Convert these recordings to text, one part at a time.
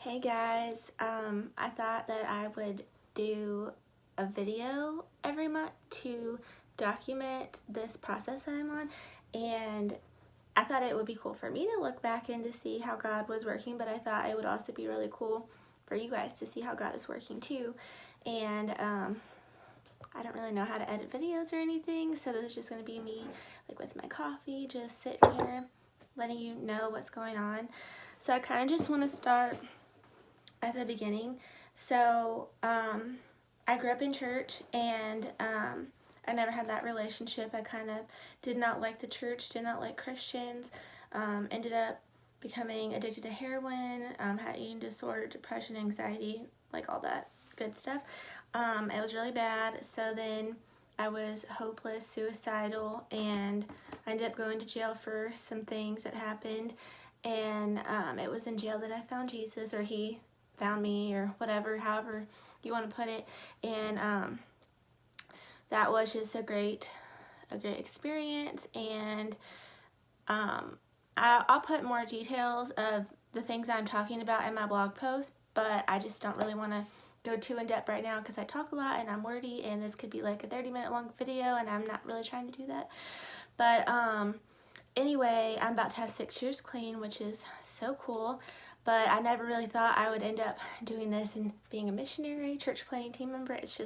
Hey guys, I thought that I would do a video every month to document this process that I'm on, and I thought it would be cool for me to look back and to see how God was working, but I thought it would also be really cool for you guys to see how God is working too. And I don't really know how to edit videos or anything, so this is just going to be me like with my coffee, just sitting here letting you know what's going on. So I kind of just want to start at the beginning. So I grew up in church, and I never had that relationship. I kind of did not like the church, did not like Christians, ended up becoming addicted to heroin, had eating disorder, depression, anxiety, like all that good stuff. It was really bad. So then I was hopeless, suicidal, and I ended up going to jail for some things that happened. And it was in jail that I found Jesus, or he found me, or whatever, however you want to put it. And that was just a great experience. And I'll put more details of the things I'm talking about in my blog post, but I just don't really want to go too in depth right now because I talk a lot and I'm wordy, and this could be like a 30-minute long video, and I'm not really trying to do that. But anyway, I'm about to have 6 years clean, which is so cool. But I never really thought I would end up doing this and being a missionary, church planting team member. It's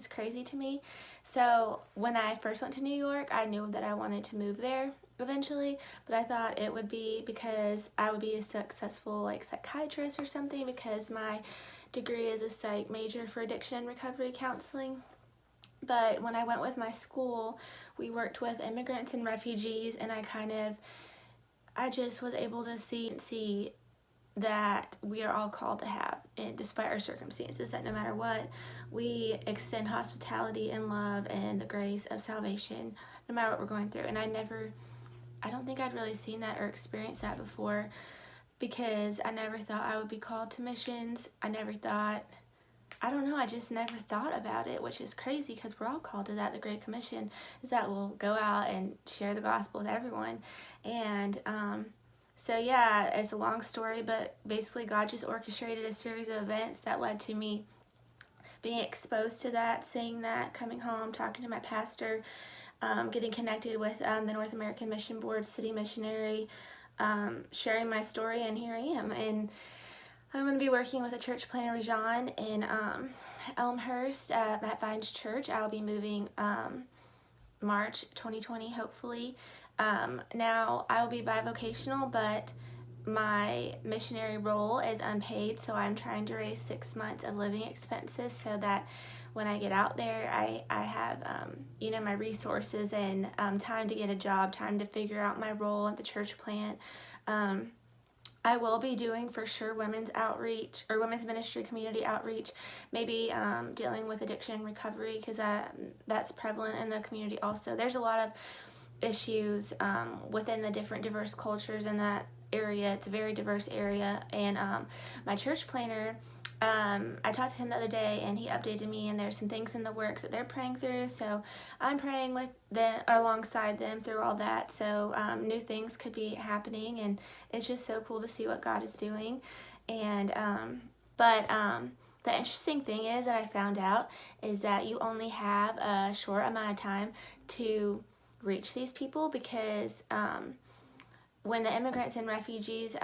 crazy to me. So when I first went to New York, I knew that I wanted to move there eventually, but I thought it would be because I would be a successful like psychiatrist or something, because my degree is a psych major for addiction and recovery counseling. But when I went with my school, we worked with immigrants and refugees, and I just was able to see that we are all called to have, and despite our circumstances, that no matter what, we extend hospitality and love and the grace of salvation no matter what we're going through. And I don't think I'd really seen that or experienced that before, because I never thought I would be called to missions. I just never thought about it, which is crazy because we're all called to that. The Great Commission is that we'll go out and share the gospel with everyone. And so yeah, it's a long story, but basically God just orchestrated a series of events that led to me being exposed to that, seeing that, coming home, talking to my pastor, getting connected with the North American Mission Board, city missionary, sharing my story, and here I am. And I'm going to be working with a church planter, Rajan, in Elmhurst at Vines Church. I'll be moving March 2020, hopefully. Now, I will be bivocational, but my missionary role is unpaid, so I'm trying to raise 6 months of living expenses so that when I get out there, I have, my resources and time to get a job, time to figure out my role at the church plant. I will be doing for sure women's outreach or women's ministry community outreach, maybe dealing with addiction and recovery, because that's prevalent in the community also. There's a lot of issues within the different diverse cultures in that area. It's a very diverse area. And my church planter, I talked to him the other day, and he updated me, and there's some things in the works that they're praying through, so I'm praying with them or alongside them through all that. So new things could be happening, and it's just so cool to see what God is doing. And the interesting thing is that I found out is that you only have a short amount of time to reach these people, because when the immigrants and refugees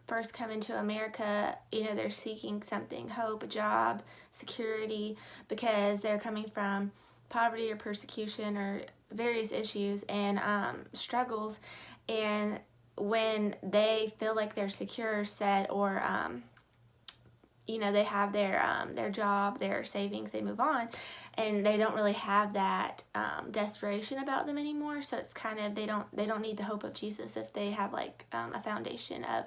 first come into America, they're seeking something, hope, a job, security, because they're coming from poverty or persecution or various issues and struggles. And when they feel like they're secure, set, or they have their job, their savings, they move on, and they don't really have that desperation about them anymore. So it's kind of, they don't need the hope of Jesus if they have like a foundation of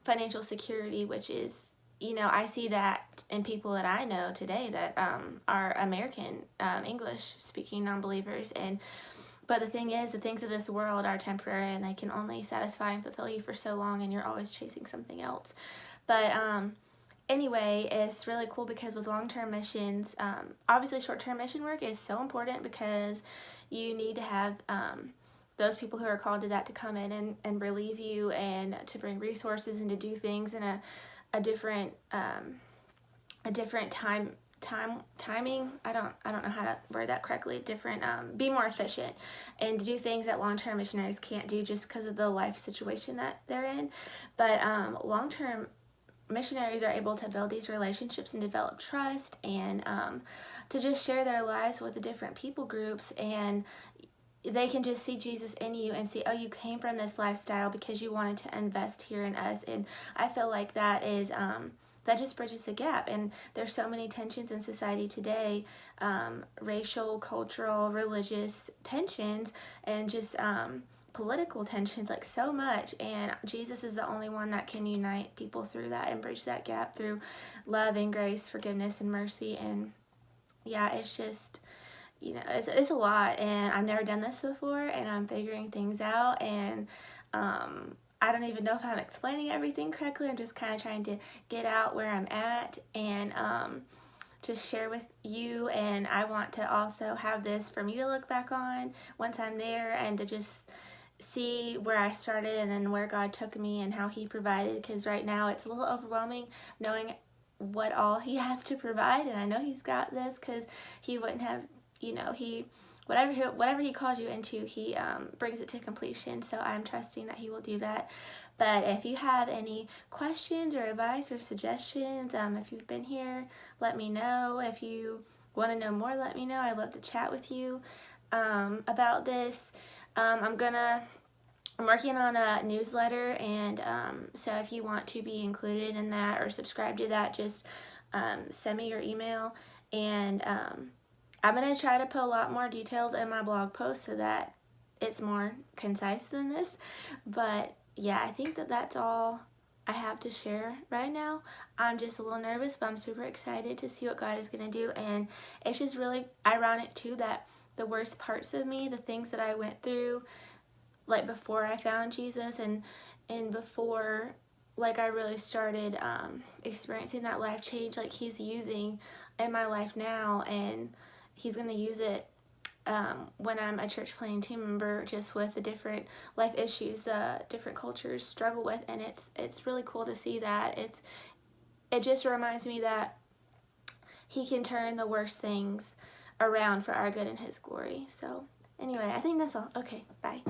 financial security, which is, I see that in people that I know today that are American English speaking non-believers. But the thing is, the things of this world are temporary, and they can only satisfy and fulfill you for so long, and you're always chasing something else. But anyway, it's really cool because with long-term missions, obviously short-term mission work is so important, because you need to have those people who are called to that to come in and relieve you, and to bring resources and to do things in a a different timing. I don't know how to word that correctly. Different, be more efficient and do things that long-term missionaries can't do just because of the life situation that they're in. But long-term missionaries are able to build these relationships and develop trust, and to just share their lives with the different people groups, and they can just see Jesus in you and see, oh, you came from this lifestyle because you wanted to invest here in us. And I feel like that is that just bridges the gap. And there's so many tensions in society today, racial, cultural, religious tensions, and just political tensions, like so much. And Jesus is the only one that can unite people through that and bridge that gap through love and grace, forgiveness and mercy. And yeah, it's just, you know, it's a lot, and I've never done this before, and I'm figuring things out, and I don't even know if I'm explaining everything correctly. I'm just kind of trying to get out where I'm at and just share with you. And I want to also have this for me to look back on once I'm there, and to just see where I started and then where God took me and how He provided, because right now it's a little overwhelming knowing what all He has to provide. And I know He's got this, because He wouldn't have, you know, whatever he calls you into, He brings it to completion. So I'm trusting that He will do that. But if you have any questions or advice or suggestions, if you've been here, let me know. If you want to know more, let me know. I'd love to chat with you about this. I'm working on a newsletter, and so if you want to be included in that or subscribe to that, just send me your email, and I'm going to try to put a lot more details in my blog post so that it's more concise than this. But yeah, I think that that's all I have to share right now. I'm just a little nervous, but I'm super excited to see what God is going to do. And it's just really ironic too that the worst parts of me, the things that I went through, like before I found Jesus, and before like I really started experiencing that life change, like He's using in my life now, and He's going to use it when I'm a church planting team member, just with the different life issues the different cultures struggle with. And it's really cool to see that. It just reminds me that He can turn the worst things around for our good and His glory. So anyway, I think that's all. Okay, bye.